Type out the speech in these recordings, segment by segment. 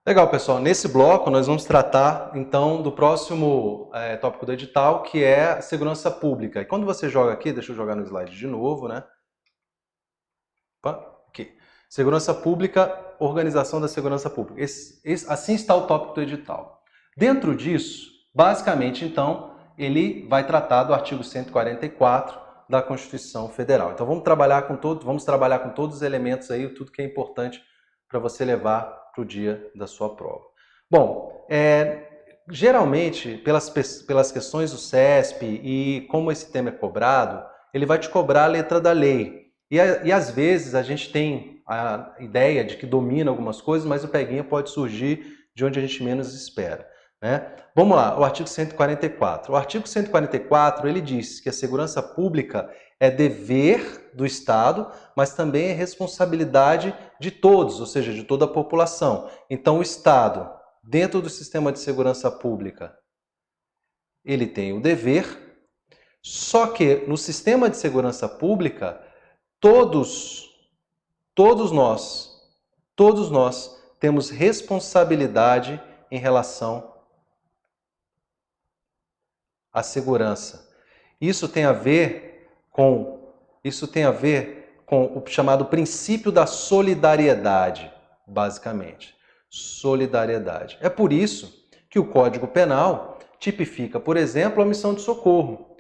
Legal, pessoal. Nesse bloco, nós vamos tratar, então, do próximo tópico do edital, que é a segurança pública. E quando você joga aqui, deixa eu jogar no slide de novo, né? Opa, aqui. Segurança pública, organização da segurança pública. Assim está o tópico do edital. Dentro disso, basicamente, então, ele vai tratar do artigo 144 da Constituição Federal. Então, vamos trabalhar com todos os elementos aí, tudo que é importante para você levar para o dia da sua prova. Bom, geralmente, pelas questões do CESP e como esse tema é cobrado, ele vai te cobrar a letra da lei. E às vezes a gente tem a ideia de que domina algumas coisas, mas o peguinha pode surgir de onde a gente menos espera. Né? Vamos lá, o artigo 144. O artigo 144, ele diz que a segurança pública é dever do Estado, mas também é responsabilidade de todos, ou seja, de toda a população. Então, o Estado, dentro do sistema de segurança pública, ele tem o dever, só que no sistema de segurança pública, todos nós temos responsabilidade em relação à segurança. Isso tem a ver com o chamado princípio da solidariedade, basicamente. Solidariedade. É por isso que o Código Penal tipifica, por exemplo, a omissão de socorro.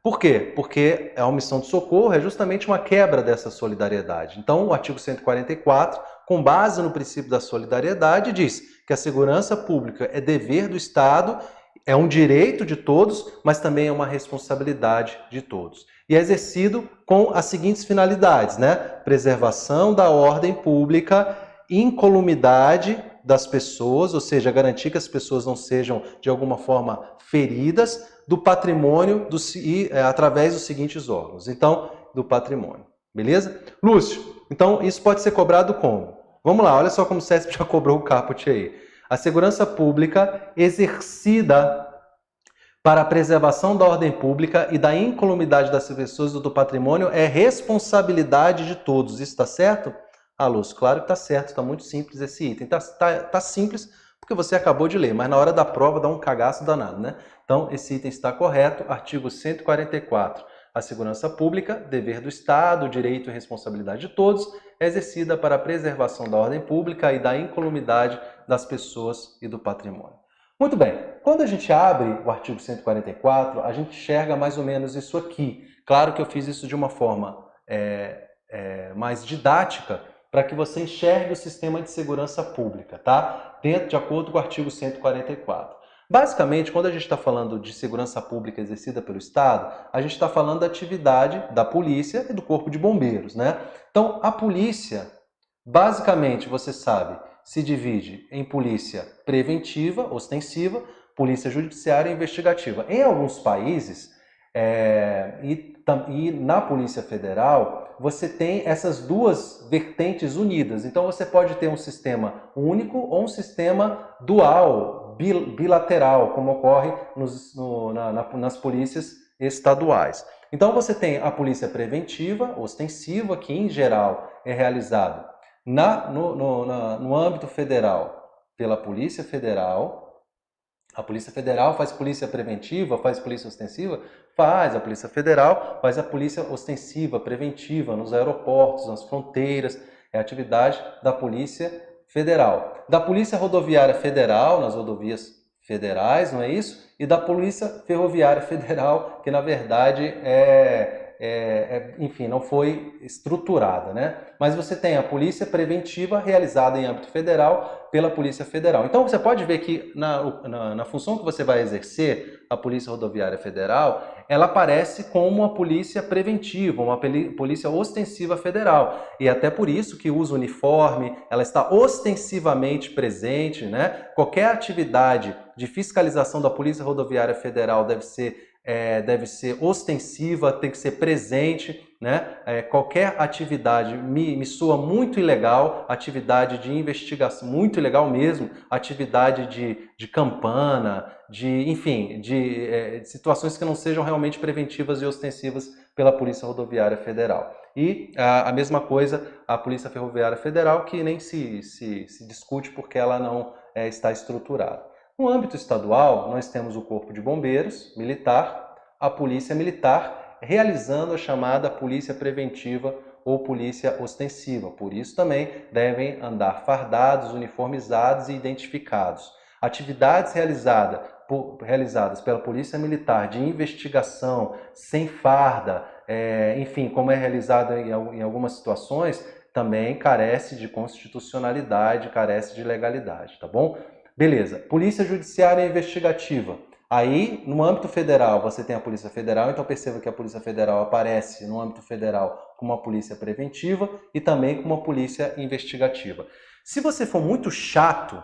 Por quê? Porque a omissão de socorro é justamente uma quebra dessa solidariedade. Então, o artigo 144, com base no princípio da solidariedade, diz que a segurança pública é dever do Estado, é um direito de todos, mas também é uma responsabilidade de todos. E é exercido com as seguintes finalidades, né? Preservação da ordem pública, incolumidade das pessoas, ou seja, garantir que as pessoas não sejam, de alguma forma, feridas, do patrimônio através dos seguintes órgãos. Então, do patrimônio. Beleza? Lúcio, então isso pode ser cobrado como? Vamos lá, olha só como o CESP já cobrou o caput aí. A segurança pública exercida para a preservação da ordem pública e da incolumidade das pessoas e do patrimônio é responsabilidade de todos. Isso está certo? Ah, Lúcio, claro que está certo, está muito simples esse item. Tá simples porque você acabou de ler, mas na hora da prova dá um cagaço danado, né? Então, esse item está correto. Artigo 144. A segurança pública, dever do Estado, direito e responsabilidade de todos, é exercida para a preservação da ordem pública e da incolumidade das pessoas e do patrimônio. Muito bem, quando a gente abre o artigo 144, a gente enxerga mais ou menos isso aqui. Claro que eu fiz isso de uma forma mais didática, para que você enxergue o sistema de segurança pública, tá? De acordo com o artigo 144. Basicamente, quando a gente está falando de segurança pública exercida pelo Estado, a gente está falando da atividade da polícia e do corpo de bombeiros, né? Então, a polícia, basicamente, você sabe, se divide em polícia preventiva, ostensiva, polícia judiciária e investigativa. Em alguns países, e na Polícia Federal, você tem essas duas vertentes unidas. Então, você pode ter um sistema único ou um sistema dual, bilateral, como ocorre nas polícias estaduais. Então, você tem a polícia preventiva, ostensiva, que em geral é realizado no âmbito federal pela Polícia Federal. A Polícia Federal faz polícia preventiva, faz polícia ostensiva? Faz. A Polícia Federal faz a polícia ostensiva, preventiva, nos aeroportos, nas fronteiras. É a atividade da Polícia Federal. Da Polícia Rodoviária Federal, nas rodovias federais, não é isso? E da Polícia Ferroviária Federal, que na verdade enfim, não foi estruturada, né? Mas você tem a polícia preventiva realizada em âmbito federal pela Polícia Federal. Então você pode ver que na função que você vai exercer, a Polícia Rodoviária Federal, ela aparece como uma polícia preventiva, uma polícia ostensiva federal. E até por isso que usa uniforme, ela está ostensivamente presente, né? Qualquer atividade de fiscalização da Polícia Rodoviária Federal deve ser ostensiva, tem que ser presente, né? Qualquer atividade me soa muito ilegal, atividade de investigação, muito ilegal mesmo, atividade de campana, enfim, de situações que não sejam realmente preventivas e ostensivas pela Polícia Rodoviária Federal. E a mesma coisa a Polícia Ferroviária Federal, que nem se discute porque ela não está estruturada. No âmbito estadual, nós temos o Corpo de Bombeiros Militar, a Polícia Militar, realizando a chamada Polícia Preventiva ou Polícia Ostensiva. Por isso também devem andar fardados, uniformizados e identificados. Atividades realizadas pela Polícia Militar de investigação, sem farda, enfim, como é realizado em algumas situações, também carece de constitucionalidade, carece de legalidade, tá bom? Beleza. Polícia Judiciária Investigativa. Aí, no âmbito federal, você tem a Polícia Federal, então perceba que a Polícia Federal aparece no âmbito federal como uma polícia preventiva e também como uma polícia investigativa. Se você for muito chato,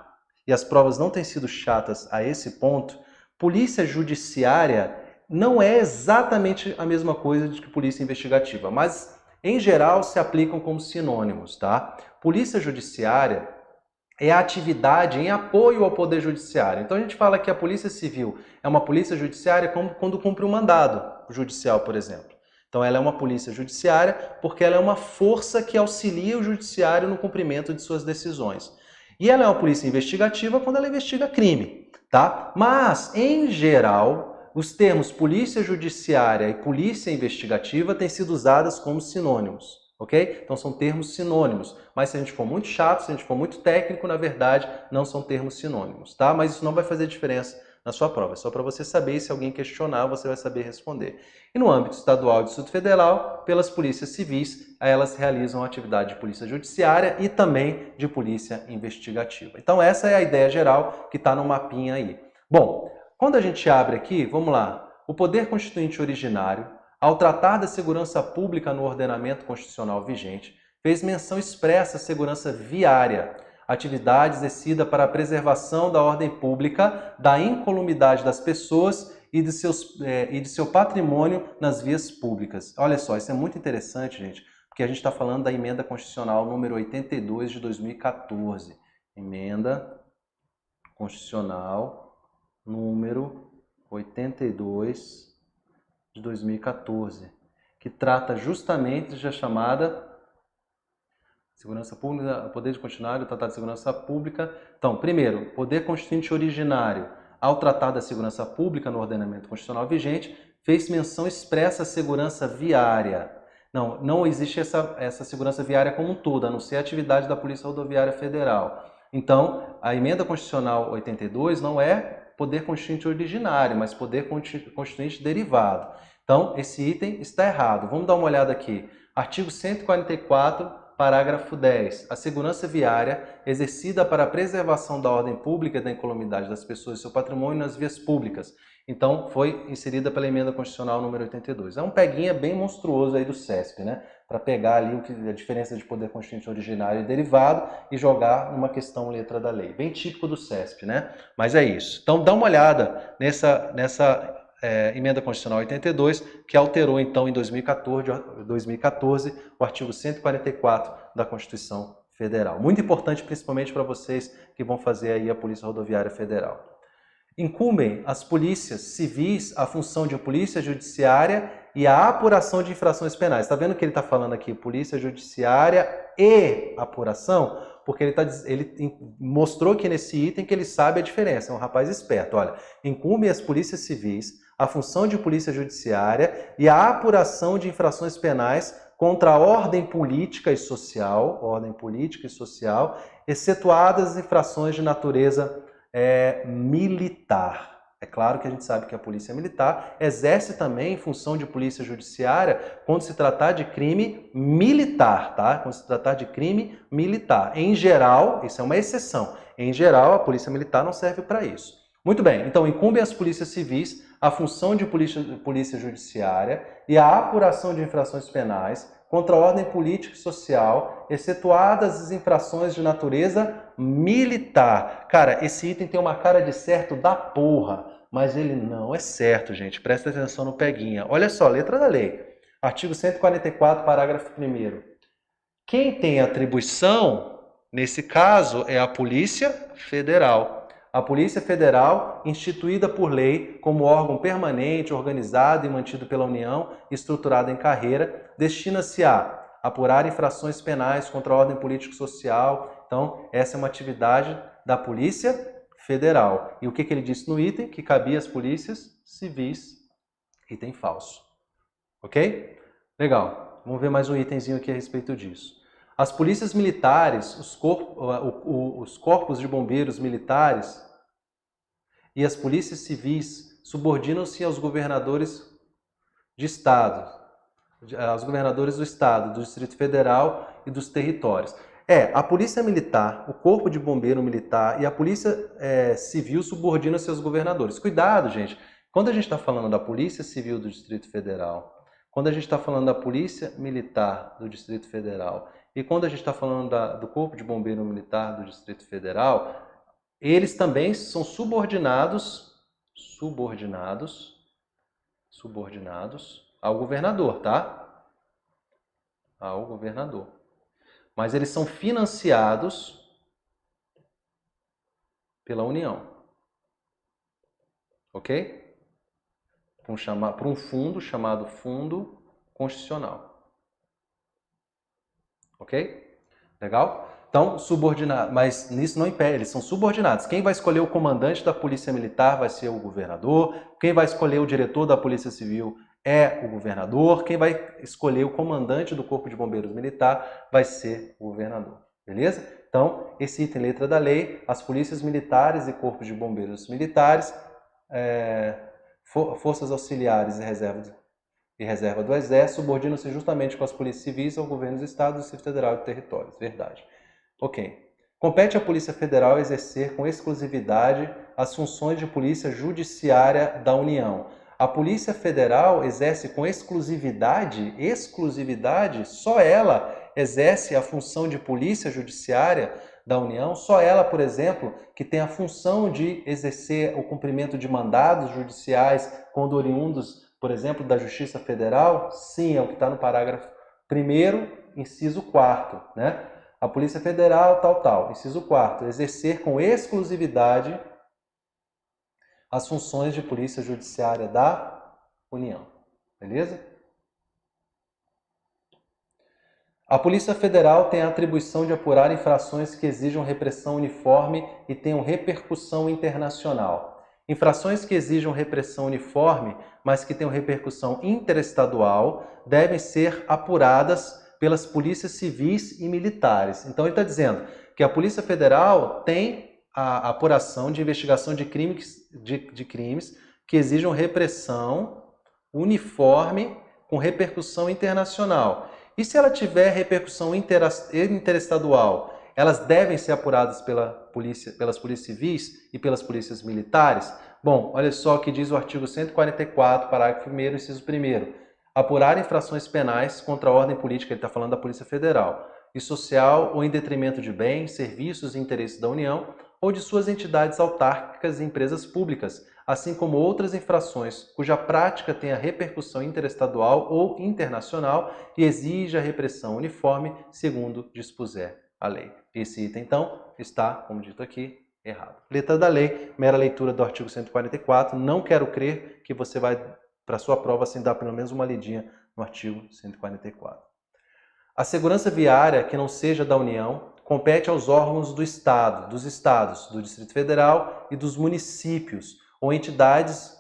e as provas não têm sido chatas a esse ponto, polícia judiciária não é exatamente a mesma coisa de que polícia investigativa, mas em geral se aplicam como sinônimos, tá? Polícia judiciária é a atividade em apoio ao Poder Judiciário. Então a gente fala que a Polícia Civil é uma polícia judiciária quando cumpre um mandado judicial, por exemplo. Então ela é uma polícia judiciária porque ela é uma força que auxilia o judiciário no cumprimento de suas decisões. E ela é uma polícia investigativa quando ela investiga crime, tá? Mas, em geral, os termos polícia judiciária e polícia investigativa têm sido usados como sinônimos. Ok? Então são termos sinônimos, mas se a gente for muito chato, se a gente for muito técnico, na verdade não são termos sinônimos, tá? Mas isso não vai fazer diferença na sua prova, é só para você saber, se alguém questionar, você vai saber responder. E no âmbito estadual e do Distrito Federal, pelas polícias civis, elas realizam a atividade de polícia judiciária e também de polícia investigativa. Então essa é a ideia geral que está no mapinha aí. Bom, quando a gente abre aqui, vamos lá, o Poder Constituinte Originário, ao tratar da segurança pública no ordenamento constitucional vigente, fez menção expressa à segurança viária, atividade exercida para a preservação da ordem pública, da incolumidade das pessoas e de seu patrimônio nas vias públicas. Olha só, isso é muito interessante, gente, porque a gente está falando da Emenda Constitucional número 82 de 2014. Emenda Constitucional número 82 de 2014, que trata justamente da chamada segurança pública, poder constitucional, Tratado de Segurança Pública. Então, primeiro, Poder Constituinte Originário, ao tratar da segurança pública no ordenamento constitucional vigente, fez menção expressa à segurança viária. Não existe essa segurança viária como um todo, a não ser a atividade da Polícia Rodoviária Federal. Então, a Emenda Constitucional 82 não é Poder Constituinte Originário, mas Poder Constituinte Derivado. Então, esse item está errado. Vamos dar uma olhada aqui. Artigo 144, parágrafo 10. A segurança viária exercida para a preservação da ordem pública e da incolumidade das pessoas e seu patrimônio nas vias públicas. Então, foi inserida pela Emenda Constitucional número 82. É um peguinha bem monstruoso aí do CESP, né? Para pegar ali a diferença de Poder Constituinte Originário e derivado e jogar numa questão letra da lei. Bem típico do CESP, né? Mas é isso. Então, dá uma olhada nessa Emenda Constitucional 82, que alterou, então, em 2014, o artigo 144 da Constituição Federal. Muito importante, principalmente para vocês que vão fazer aí a Polícia Rodoviária Federal. Incumbem as polícias civis a função de polícia judiciária e a apuração de infrações penais. Está vendo que ele está falando aqui polícia judiciária e apuração? Porque ele mostrou aqui nesse item que ele sabe a diferença, é um rapaz esperto. Olha, incumbem as polícias civis a função de polícia judiciária e a apuração de infrações penais contra a ordem política e social, excetuadas as infrações de natureza militar. É claro que a gente sabe que a polícia militar exerce também função de polícia judiciária quando se tratar de crime militar, tá? Quando se tratar de crime militar. Em geral, isso é uma exceção. Em geral, a polícia militar não serve para isso. Muito bem, então incumbem as polícias civis a função de polícia judiciária e a apuração de infrações penais contra a ordem política e social, excetuadas as infrações de natureza militar. Cara, esse item tem uma cara de certo da porra, mas ele não é certo, gente. Presta atenção no peguinha. Olha só, letra da lei. Artigo 144, parágrafo 1º. Quem tem atribuição, nesse caso, é a Polícia Federal. A Polícia Federal, instituída por lei como órgão permanente, organizado e mantido pela União, estruturado em carreira, destina-se a apurar infrações penais contra a ordem político-social. Então, essa é uma atividade da Polícia Federal. E o que ele disse no item? Que cabia às polícias civis. Item falso. Ok? Legal. Vamos ver mais um itemzinho aqui a respeito disso. As polícias militares, os corpos de bombeiros militares e as polícias civis subordinam-se aos governadores de estado, aos governadores do estado, do Distrito Federal e dos territórios. A polícia militar, o corpo de bombeiro militar e a polícia civil subordinam-se aos governadores. Cuidado, gente. Quando a gente está falando da Polícia Civil do Distrito Federal, quando a gente está falando da Polícia Militar do Distrito Federal e quando a gente está falando do Corpo de Bombeiro Militar do Distrito Federal, eles também são subordinados ao governador, tá? Ao governador. Mas eles são financiados pela União. Ok? Por um fundo chamado Fundo Constitucional. Ok? Legal? Então, subordinado, mas nisso não impede, eles são subordinados. Quem vai escolher o comandante da Polícia Militar vai ser o governador, quem vai escolher o diretor da Polícia Civil é o governador, quem vai escolher o comandante do Corpo de Bombeiros Militar vai ser o governador. Beleza? Então, esse item letra da lei, as polícias militares e corpos de bombeiros militares, forças auxiliares e reserva do Exército subordinam-se justamente com as polícias civis ao governo dos estados, do Distrito Federal e territórios. Verdade. Ok. Compete à Polícia Federal exercer com exclusividade as funções de polícia judiciária da União. A Polícia Federal exerce com exclusividade, só ela exerce a função de polícia judiciária da União, só ela, por exemplo, que tem a função de exercer o cumprimento de mandados judiciais quando oriundos, por exemplo, da Justiça Federal? Sim, é o que está no parágrafo 1º, inciso 4º, né? A Polícia Federal, inciso 4º, exercer com exclusividade as funções de polícia judiciária da União. Beleza? A Polícia Federal tem a atribuição de apurar infrações que exijam repressão uniforme e tenham repercussão internacional. Infrações que exijam repressão uniforme, mas que tenham repercussão interestadual, devem ser apuradas pelas polícias civis e militares. Então ele está dizendo que a Polícia Federal tem a apuração de investigação de crimes que exijam repressão uniforme com repercussão internacional. E se ela tiver repercussão interestadual, elas devem ser apuradas pelas polícias civis e pelas polícias militares? Bom, olha só o que diz o artigo 144, parágrafo 1º, inciso 1º. Apurar infrações penais contra a ordem política, ele está falando da Polícia Federal, e social ou em detrimento de bens, serviços e interesses da União ou de suas entidades autárquicas e empresas públicas, assim como outras infrações cuja prática tenha repercussão interestadual ou internacional e exija repressão uniforme, segundo dispuser a lei. Esse item, então, está, como dito aqui, errado. Letra da lei, mera leitura do artigo 144, não quero crer que você vai, para a sua prova, assim, dar pelo menos uma lidinha no artigo 144. A segurança viária que não seja da União compete aos órgãos do Estado, dos estados, do Distrito Federal e dos municípios, ou entidades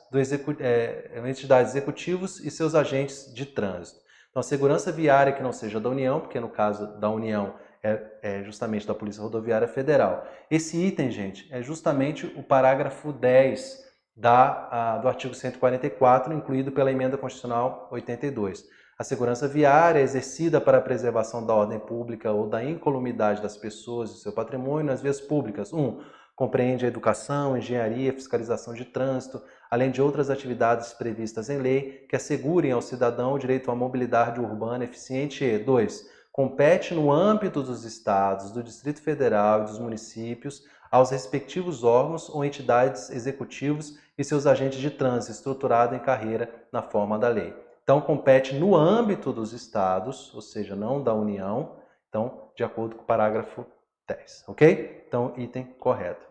executivos e seus agentes de trânsito. Então, a segurança viária que não seja da União, porque no caso da União é justamente da Polícia Rodoviária Federal. Esse item, gente, é justamente o parágrafo 10 do artigo 144, incluído pela Emenda Constitucional 82. A segurança viária é exercida para a preservação da ordem pública ou da incolumidade das pessoas e seu patrimônio nas vias públicas. 1. Compreende a educação, engenharia, fiscalização de trânsito, além de outras atividades previstas em lei que assegurem ao cidadão o direito à mobilidade urbana eficiente. E 2. Compete no âmbito dos estados, do Distrito Federal e dos municípios aos respectivos órgãos ou entidades executivos e seus agentes de trânsito, estruturado em carreira na forma da lei. Então, compete no âmbito dos estados, ou seja, não da União, então, de acordo com o parágrafo 10, ok? Então, item correto.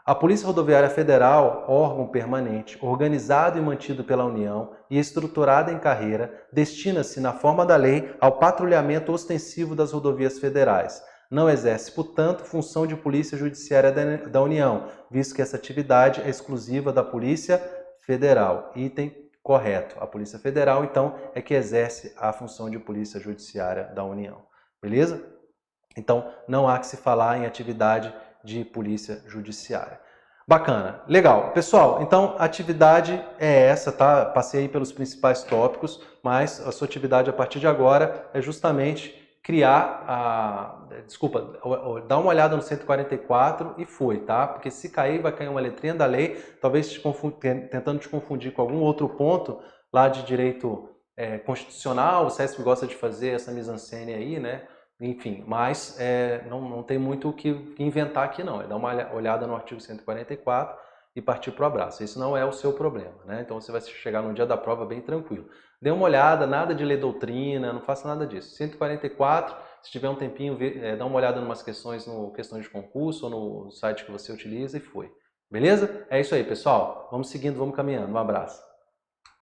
A Polícia Rodoviária Federal, órgão permanente, organizado e mantido pela União e estruturado em carreira, destina-se, na forma da lei, ao patrulhamento ostensivo das rodovias federais. Não exerce, portanto, função de Polícia Judiciária da União, visto que essa atividade é exclusiva da Polícia Federal. Item correto. A Polícia Federal, então, é que exerce a função de Polícia Judiciária da União. Beleza? Então, não há que se falar em atividade de polícia judiciária. Bacana, legal. Pessoal, então a atividade é essa, tá? Passei aí pelos principais tópicos, mas a sua atividade a partir de agora é justamente dar uma olhada no 144 e foi, tá? Porque se cair, vai cair uma letrinha da lei, talvez tentando te confundir com algum outro ponto lá de direito constitucional. O CESP gosta de fazer essa mise-en-scène aí, né? Enfim, mas não tem muito o que inventar aqui não. É dar uma olhada no artigo 144 e partir para o abraço. Isso não é o seu problema, né? Então você vai chegar no dia da prova bem tranquilo. Dê uma olhada, nada de ler doutrina, não faça nada disso. 144, se tiver um tempinho, dá uma olhada em umas questões no questões de concurso ou no site que você utiliza e foi. Beleza? É isso aí, pessoal. Vamos seguindo, vamos caminhando. Um abraço.